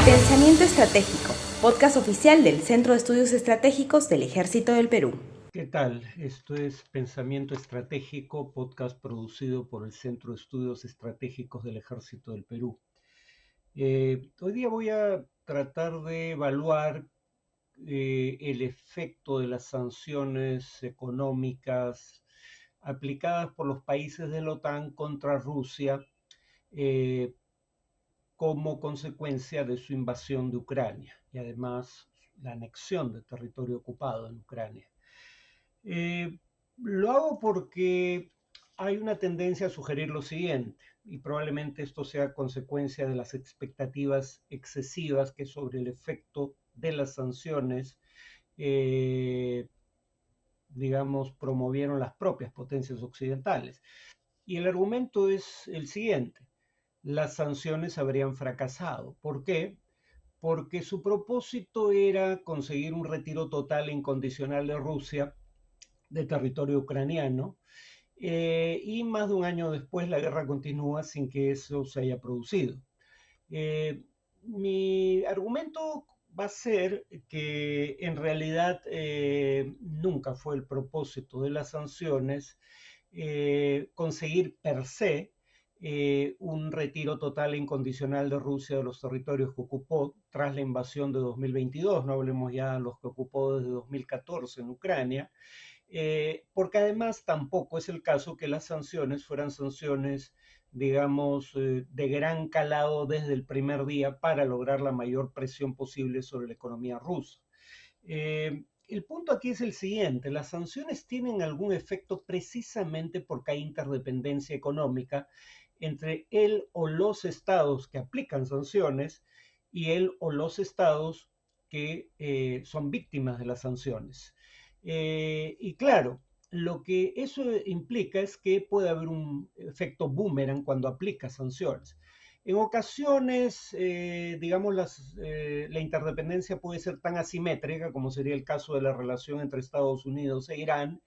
Pensamiento Estratégico, podcast oficial del Centro de Estudios Estratégicos del Ejército del Perú. ¿Qué tal? Esto es Pensamiento Estratégico, podcast producido por el Centro de Estudios Estratégicos del Ejército del Perú. Hoy día voy a tratar de evaluar el efecto de las sanciones económicas aplicadas por los países de la OTAN contra Rusia eh, como consecuencia de su invasión de Ucrania y además la anexión de territorio ocupado en Ucrania. Eh, lo hago porque hay una tendencia a sugerir lo siguiente, y probablemente esto sea consecuencia de las expectativas excesivas que sobre el efecto de las sanciones, eh, digamos, promovieron las propias potencias occidentales. Y el argumento es el siguiente: las sanciones habrían fracasado. ¿Por qué? Porque su propósito era conseguir un retiro total e incondicional de Rusia de territorio ucraniano, y más de un año después la guerra continúa sin que eso se haya producido. Mi argumento va a ser que en realidad nunca fue el propósito de las sanciones conseguir per se un retiro total e incondicional de Rusia de los territorios que ocupó tras la invasión de 2022, no hablemos ya de los que ocupó desde 2014 en Ucrania, porque además tampoco es el caso que las sanciones fueran sanciones, digamos, de gran calado desde el primer día para lograr la mayor presión posible sobre la economía rusa. El punto aquí es el siguiente: las sanciones tienen algún efecto precisamente porque hay interdependencia económica entre él o los estados que aplican sanciones y él o los estados que son víctimas de las sanciones. Y claro, lo que eso implica es que puede haber un efecto boomerang cuando aplica sanciones. En ocasiones, digamos, la interdependencia puede ser tan asimétrica, como sería el caso de la relación entre Estados Unidos e Irán,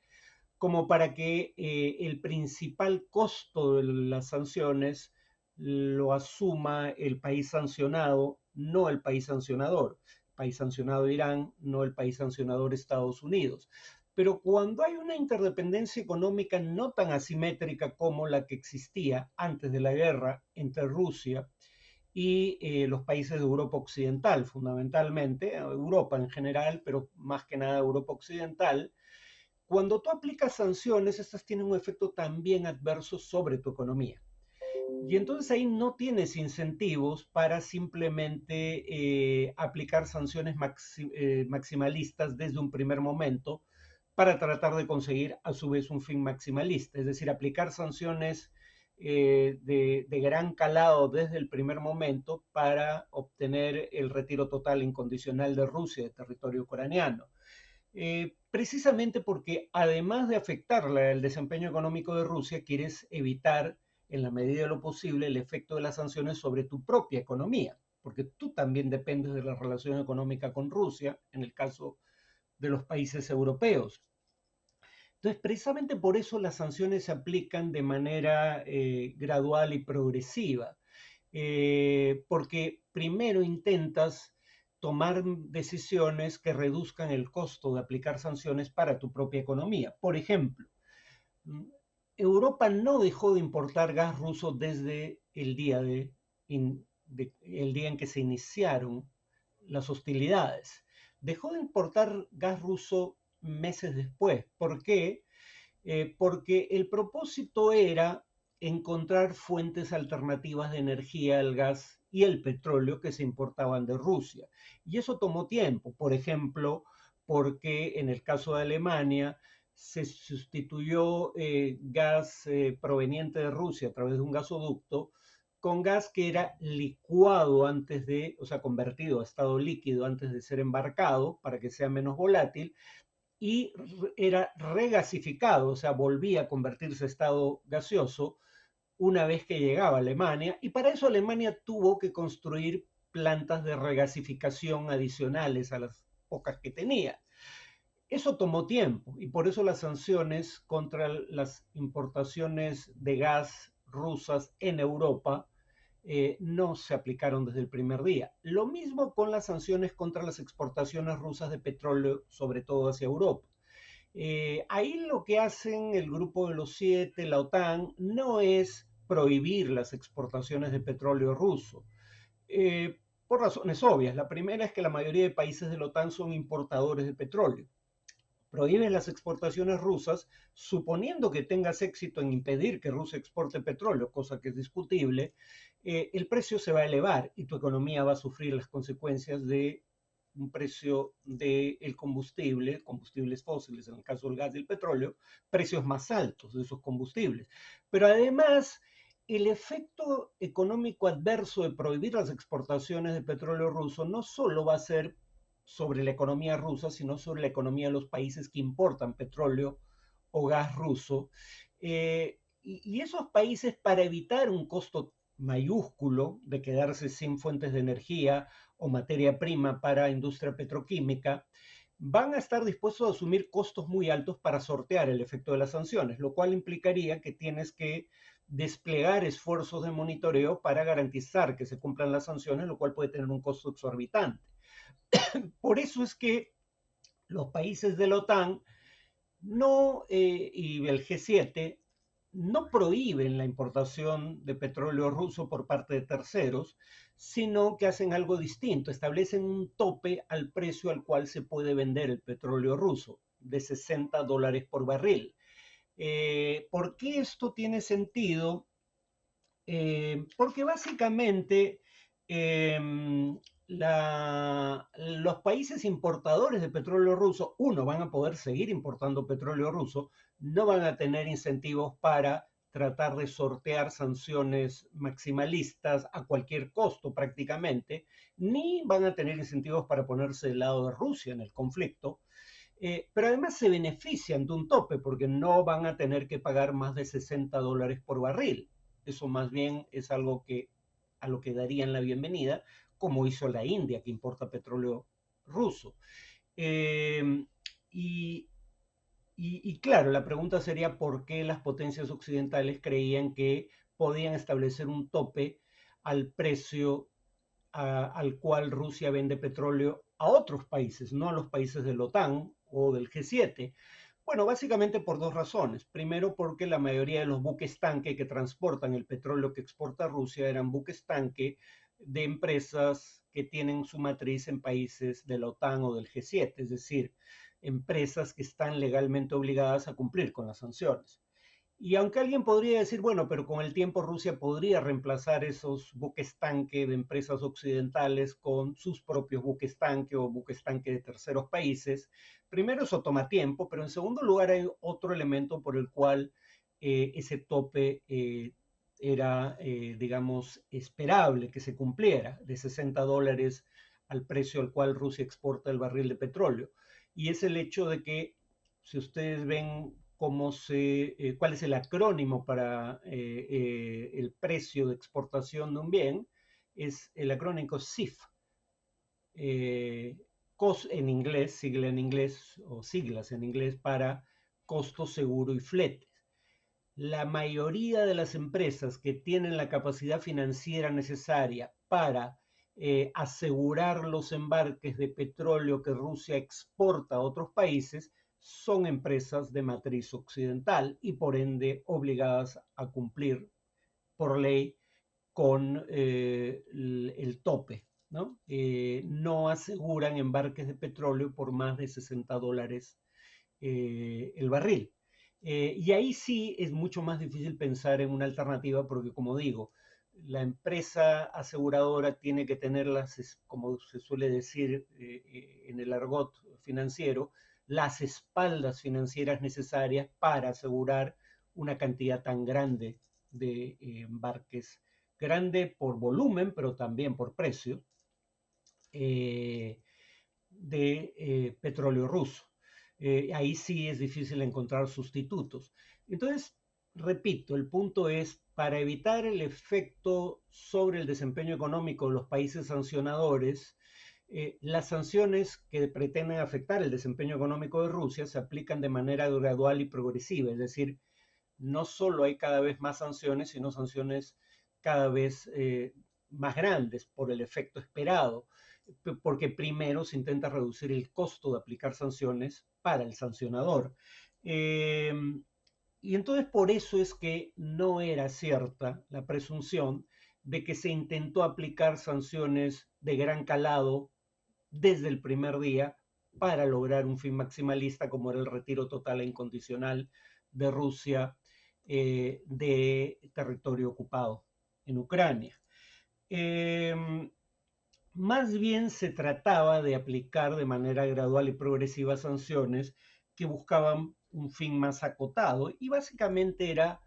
como para que el principal costo de las sanciones lo asuma el país sancionado, no el país sancionador. El país sancionado Irán, no el país sancionador Estados Unidos. Pero cuando hay una interdependencia económica no tan asimétrica como la que existía antes de la guerra entre Rusia y los países de Europa Occidental, fundamentalmente, Europa en general, pero más que nada Europa Occidental, cuando tú aplicas sanciones, estas tienen un efecto también adverso sobre tu economía. Y entonces ahí no tienes incentivos para simplemente aplicar sanciones maximalistas desde un primer momento para tratar de conseguir a su vez un fin maximalista. Es decir, aplicar sanciones de gran calado desde el primer momento para obtener el retiro total incondicional de Rusia de territorio ucraniano. Precisamente porque además de afectar el desempeño económico de Rusia, quieres evitar en la medida de lo posible el efecto de las sanciones sobre tu propia economía, porque tú también dependes de la relación económica con Rusia, en el caso de los países europeos. Entonces, precisamente por eso las sanciones se aplican de manera gradual y progresiva, porque primero intentas tomar decisiones que reduzcan el costo de aplicar sanciones para tu propia economía. Por ejemplo, Europa no dejó de importar gas ruso desde el día en que se iniciaron las hostilidades. Dejó de importar gas ruso meses después. ¿Por qué? Porque el propósito era encontrar fuentes alternativas de energía al gas y el petróleo que se importaban de Rusia. Y eso tomó tiempo, por ejemplo, porque en el caso de Alemania se sustituyó gas proveniente de Rusia a través de un gasoducto con gas que era licuado antes de, o sea, convertido a estado líquido antes de ser embarcado para que sea menos volátil, y era regasificado, o sea, volvía a convertirse a estado gaseoso una vez que llegaba a Alemania, y para eso Alemania tuvo que construir plantas de regasificación adicionales a las pocas que tenía. Eso tomó tiempo y por eso las sanciones contra las importaciones de gas rusas en Europa no se aplicaron desde el primer día. Lo mismo con las sanciones contra las exportaciones rusas de petróleo, sobre todo hacia Europa. Ahí lo que hacen el Grupo de los Siete, la OTAN, no es prohibir las exportaciones de petróleo ruso, por razones obvias. La primera es que la mayoría de países de la OTAN son importadores de petróleo. Prohíbes las exportaciones rusas, suponiendo que tengas éxito en impedir que Rusia exporte petróleo, cosa que es discutible, el precio se va a elevar y tu economía va a sufrir las consecuencias de un precio del combustible, combustibles fósiles, en el caso del gas y el petróleo, precios más altos de esos combustibles. Pero además, el efecto económico adverso de prohibir las exportaciones de petróleo ruso no solo va a ser sobre la economía rusa, sino sobre la economía de los países que importan petróleo o gas ruso. Y esos países, para evitar un costo mayúsculo de quedarse sin fuentes de energía o materia prima para industria petroquímica, van a estar dispuestos a asumir costos muy altos para sortear el efecto de las sanciones, lo cual implicaría que tienes que desplegar esfuerzos de monitoreo para garantizar que se cumplan las sanciones, lo cual puede tener un costo exorbitante. Por eso es que los países de la OTAN no, y el G7 no prohíben la importación de petróleo ruso por parte de terceros, sino que hacen algo distinto, establecen un tope al precio al cual se puede vender el petróleo ruso, de $60 por barril. ¿Por qué esto tiene sentido? Porque básicamente eh, los países importadores de petróleo ruso, uno, van a poder seguir importando petróleo ruso, no van a tener incentivos para tratar de sortear sanciones maximalistas a cualquier costo prácticamente, ni van a tener incentivos para ponerse del lado de Rusia en el conflicto. Pero además se benefician de un tope porque no van a tener que pagar más de $60 por barril. Eso más bien es algo que a lo que darían la bienvenida, como hizo la India, que importa petróleo ruso. Eh, y, y claro, la pregunta sería por qué las potencias occidentales creían que podían establecer un tope al precio al cual Rusia vende petróleo a otros países, no a los países de la OTAN o del G7. Bueno, básicamente por dos razones. Primero, porque la mayoría de los buques tanque que transportan el petróleo que exporta Rusia eran buques tanque de empresas que tienen su matriz en países de la OTAN o del G7, es decir, empresas que están legalmente obligadas a cumplir con las sanciones. Y aunque alguien podría decir, bueno, pero con el tiempo Rusia podría reemplazar esos buques tanque de empresas occidentales con sus propios buques tanque o buques tanque de terceros países, primero eso toma tiempo, pero en segundo lugar hay otro elemento por el cual ese tope era, digamos, esperable que se cumpliera, de $60 al precio al cual Rusia exporta el barril de petróleo. Y es el hecho de que, si ustedes ven cuál es el acrónimo para el precio de exportación de un bien, es el acrónimo CIF, COS en inglés, sigla en inglés o siglas en inglés para costo seguro y fletes. La mayoría de las empresas que tienen la capacidad financiera necesaria para asegurar los embarques de petróleo que Rusia exporta a otros países son empresas de matriz occidental y por ende obligadas a cumplir por ley con el tope. ¿No? No aseguran embarques de petróleo por más de $60 el barril. Y ahí sí es mucho más difícil pensar en una alternativa porque, como digo, la empresa aseguradora tiene que tener las, como se suele decir en el argot financiero, las espaldas financieras necesarias para asegurar una cantidad tan grande de embarques, grande por volumen, pero también por precio, de petróleo ruso. Ahí sí es difícil encontrar sustitutos. Entonces, repito, el punto es, para evitar el efecto sobre el desempeño económico de los países sancionadores, las sanciones que pretenden afectar el desempeño económico de Rusia se aplican de manera gradual y progresiva, es decir, no solo hay cada vez más sanciones, sino sanciones cada vez más grandes por el efecto esperado, porque primero se intenta reducir el costo de aplicar sanciones para el sancionador. Eh, y entonces por eso es que no era cierta la presunción de que se intentó aplicar sanciones de gran calado desde el primer día para lograr un fin maximalista como era el retiro total e incondicional de Rusia de territorio ocupado en Ucrania. Eh, Más bien se trataba de aplicar de manera gradual y progresiva sanciones que buscaban un fin más acotado y básicamente era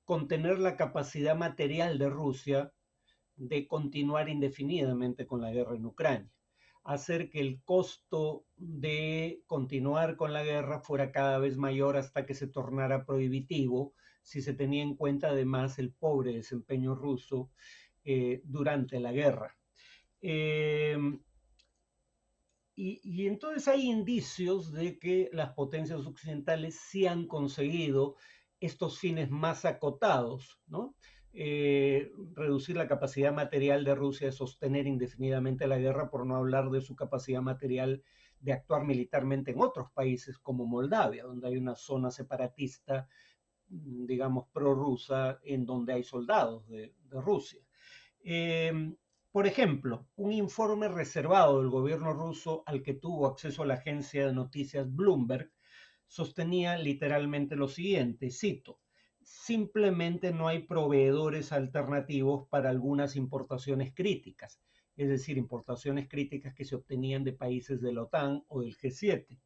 contener la capacidad material de Rusia de continuar indefinidamente con la guerra en Ucrania, hacer que el costo de continuar con la guerra fuera cada vez mayor hasta que se tornara prohibitivo, si se tenía en cuenta además el pobre desempeño ruso durante la guerra. Eh, y entonces hay indicios de que las potencias occidentales sí han conseguido estos fines más acotados, ¿no? Reducir la capacidad material de Rusia de sostener indefinidamente la guerra, por no hablar de su capacidad material de actuar militarmente en otros países como Moldavia, donde hay una zona separatista, digamos, prorrusa, en donde hay soldados de Rusia. Eh, por ejemplo, un informe reservado del gobierno ruso al que tuvo acceso la agencia de noticias Bloomberg sostenía literalmente lo siguiente, cito, simplemente no hay proveedores alternativos para algunas importaciones críticas, es decir, importaciones críticas que se obtenían de países de la OTAN o del G7.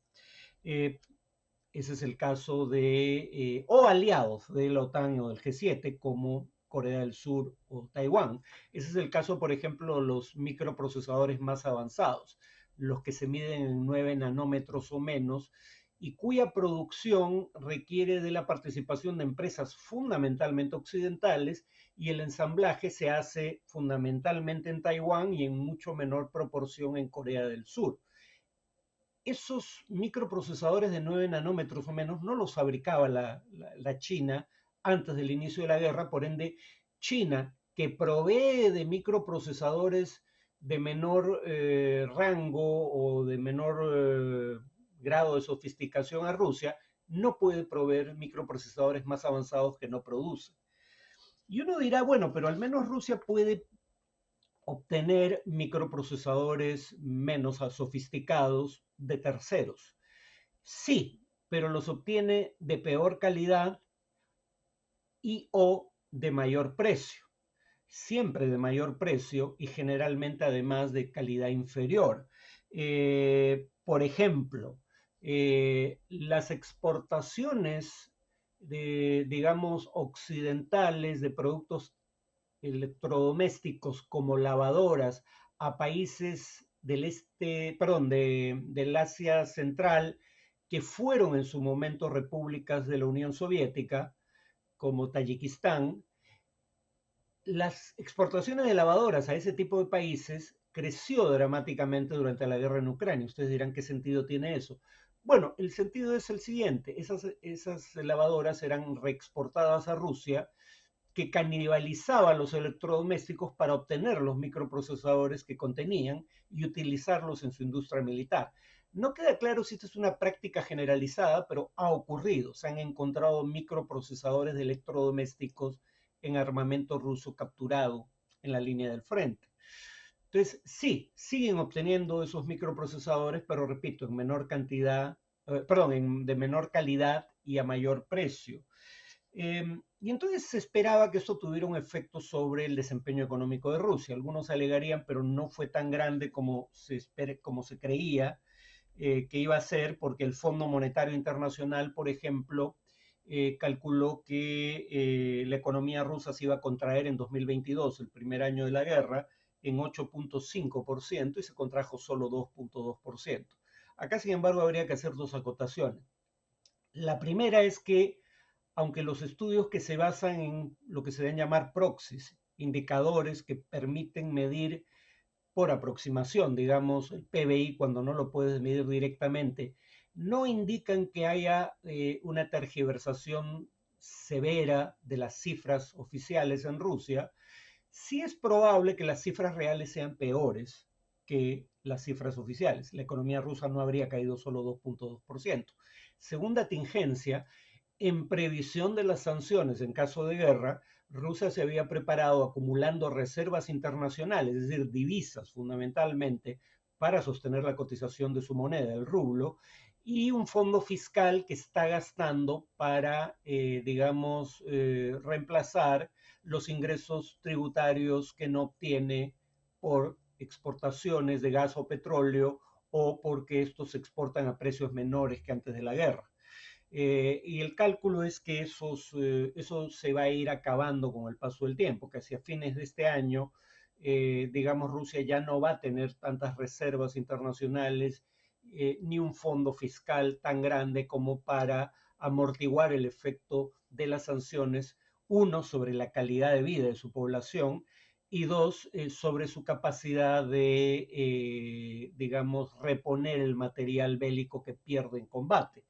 Ese es el caso o aliados de la OTAN o del G7, como Corea del Sur o Taiwán. Ese es el caso, por ejemplo, de los microprocesadores más avanzados, los que se miden en 9 nanómetros o menos, y cuya producción requiere de la participación de empresas fundamentalmente occidentales, y el ensamblaje se hace fundamentalmente en Taiwán y en mucho menor proporción en Corea del Sur. Esos microprocesadores de 9 nanómetros o menos no los fabricaba la China antes del inicio de la guerra, por ende, China, que provee de microprocesadores de menor rango o de menor grado de sofisticación a Rusia, no puede proveer microprocesadores más avanzados que no produce. Y uno dirá, bueno, pero al menos Rusia puede obtener microprocesadores menos sofisticados de terceros. Sí, pero los obtiene de peor calidad y o de mayor precio. Siempre de mayor precio y generalmente además de calidad inferior. Por ejemplo, las exportaciones digamos, occidentales de productos electrodomésticos como lavadoras a países del Asia Central, que fueron en su momento repúblicas de la Unión Soviética, como Tayikistán. Las exportaciones de lavadoras a ese tipo de países creció dramáticamente durante la guerra en Ucrania. Ustedes dirán, ¿qué sentido tiene eso? Bueno, el sentido es el siguiente. Esas lavadoras eran reexportadas a Rusia, que canibalizaba los electrodomésticos para obtener los microprocesadores que contenían y utilizarlos en su industria militar. No queda claro si esta es una práctica generalizada, pero ha ocurrido. Se han encontrado microprocesadores de electrodomésticos en armamento ruso capturado en la línea del frente. Entonces, sí, siguen obteniendo esos microprocesadores, pero repito, en menor cantidad, de menor calidad y a mayor precio. Y entonces se esperaba que esto tuviera un efecto sobre el desempeño económico de Rusia. Algunos alegarían, pero no fue tan grande como se creía que iba a ser, porque el Fondo Monetario Internacional, por ejemplo, calculó que la economía rusa se iba a contraer en 2022, el primer año de la guerra, en 8.5% y se contrajo solo 2.2%. Acá, sin embargo, habría que hacer dos acotaciones. La primera es que aunque los estudios que se basan en lo que se deben llamar proxies, indicadores que permiten medir por aproximación, digamos, el PBI cuando no lo puedes medir directamente, no indican que haya una tergiversación severa de las cifras oficiales en Rusia. sí es probable que las cifras reales sean peores que las cifras oficiales. La economía rusa no habría caído solo 2.2%. Segunda tingencia, en previsión de las sanciones en caso de guerra, Rusia se había preparado acumulando reservas internacionales, es decir, divisas fundamentalmente, para sostener la cotización de su moneda, el rublo, y un fondo fiscal que está gastando para, digamos, reemplazar los ingresos tributarios que no obtiene por exportaciones de gas o petróleo o porque estos se exportan a precios menores que antes de la guerra. Y el cálculo es que eso se va a ir acabando con el paso del tiempo, que hacia fines de este año, digamos, Rusia ya no va a tener tantas reservas internacionales ni un fondo fiscal tan grande como para amortiguar el efecto de las sanciones, uno, sobre la calidad de vida de su población, y dos, sobre su capacidad de, digamos, reponer el material bélico que pierde en combate.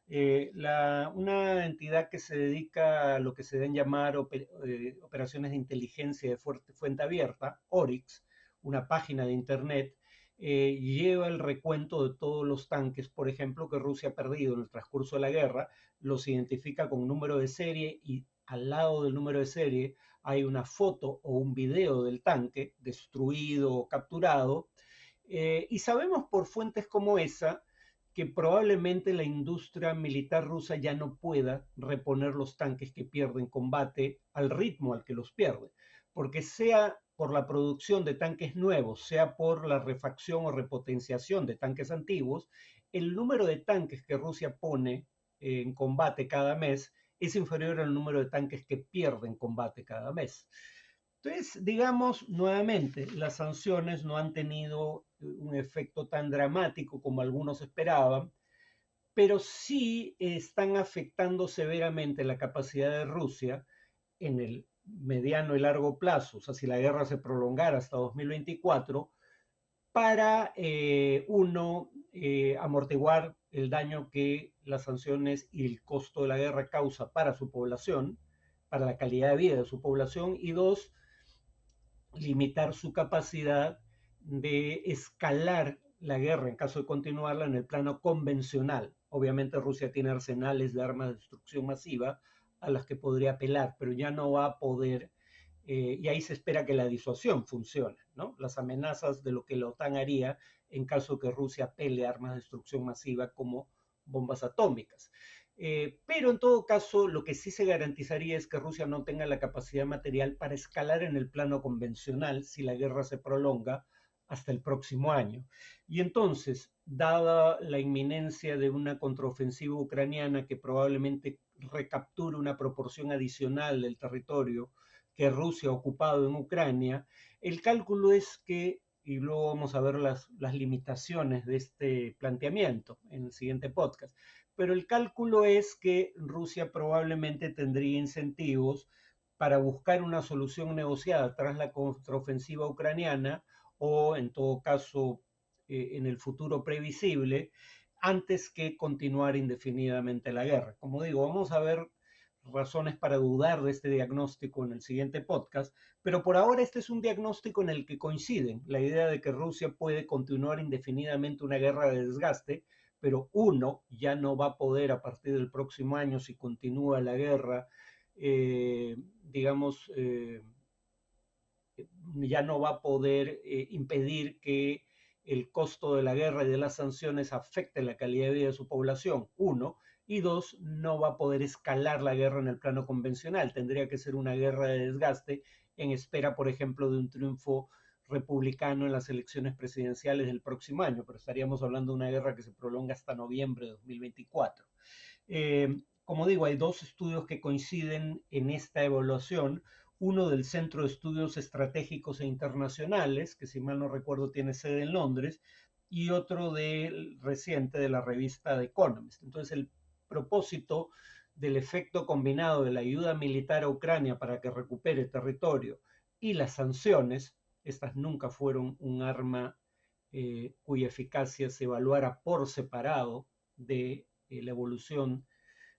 Una entidad que se dedica a lo que se deben llamar operaciones de inteligencia de fuente abierta, Oryx, una página de internet, lleva el recuento de todos los tanques, por ejemplo, que Rusia ha perdido en el transcurso de la guerra, los identifica con número de serie y al lado del número de serie hay una foto o un video del tanque destruido o capturado. Y sabemos por fuentes como esa que probablemente la industria militar rusa ya no pueda reponer los tanques que pierden combate al ritmo al que los pierde, porque sea por la producción de tanques nuevos, sea por la refacción o repotenciación de tanques antiguos, el número de tanques que Rusia pone en combate cada mes es inferior al número de tanques que pierden combate cada mes. Entonces, digamos nuevamente, las sanciones no han tenido un efecto tan dramático como algunos esperaban, pero sí están afectando severamente la capacidad de Rusia en el mediano y largo plazo, o sea, si la guerra se prolongara hasta 2024, para amortiguar el daño que las sanciones y el costo de la guerra causa para su población, para la calidad de vida de su población, y dos, limitar su capacidad de escalar la guerra en caso de continuarla en el plano convencional. Obviamente Rusia tiene arsenales de armas de destrucción masiva a las que podría apelar, pero ya no va a poder, y ahí se espera que la disuasión funcione, ¿no? Las amenazas de lo que la OTAN haría en caso que Rusia apele a armas de destrucción masiva como bombas atómicas. Pero en todo caso, lo que sí se garantizaría es que Rusia no tenga la capacidad material para escalar en el plano convencional si la guerra se prolonga hasta el próximo año. Y entonces, dada la inminencia de una contraofensiva ucraniana que probablemente recapture una proporción adicional del territorio que Rusia ha ocupado en Ucrania, el cálculo es que, y luego vamos a ver las limitaciones de este planteamiento en el siguiente podcast, pero el cálculo es que Rusia probablemente tendría incentivos para buscar una solución negociada tras la contraofensiva ucraniana o, en todo caso, en el futuro previsible, antes que continuar indefinidamente la guerra. Como digo, vamos a ver razones para dudar de este diagnóstico en el siguiente podcast, pero por ahora este es un diagnóstico en el que coinciden la idea de que Rusia puede continuar indefinidamente una guerra de desgaste, pero uno ya no va a poder a partir del próximo año, si continúa la guerra, digamos, ya no va a poder impedir que el costo de la guerra y de las sanciones afecte la calidad de vida de su población, uno, y dos, no va a poder escalar la guerra en el plano convencional, tendría que ser una guerra de desgaste en espera, por ejemplo, de un triunfo republicano en las elecciones presidenciales del próximo año, pero estaríamos hablando de una guerra que se prolonga hasta noviembre de 2024. Como digo, hay dos estudios que coinciden en esta evaluación, uno del Centro de Estudios Estratégicos e Internacionales, que si mal no recuerdo tiene sede en Londres, y otro del reciente de la revista The Economist. Entonces, el propósito del efecto combinado de la ayuda militar a Ucrania para que recupere territorio y las sanciones, estas nunca fueron un arma cuya eficacia se evaluara por separado de la evolución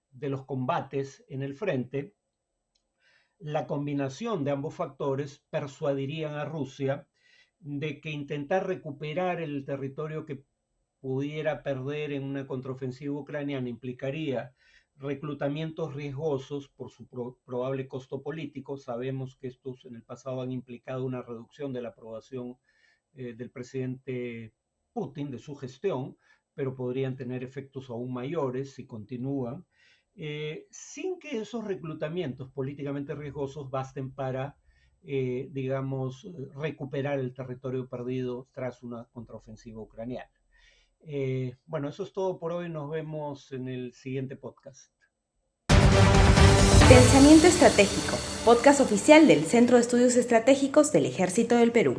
de los combates en el frente, La combinación de ambos factores persuadirían a Rusia de que intentar recuperar el territorio que pudiera perder en una contraofensiva ucraniana implicaría reclutamientos riesgosos por su probable costo político. Sabemos que estos en el pasado han implicado una reducción de la aprobación del presidente Putin, de su gestión, pero podrían tener efectos aún mayores si continúan, sin que esos reclutamientos políticamente riesgosos basten para, digamos, recuperar el territorio perdido tras una contraofensiva ucraniana. Bueno, eso es todo por hoy. Nos vemos en el siguiente podcast. Pensamiento Estratégico, podcast oficial del Centro de Estudios Estratégicos del Ejército del Perú.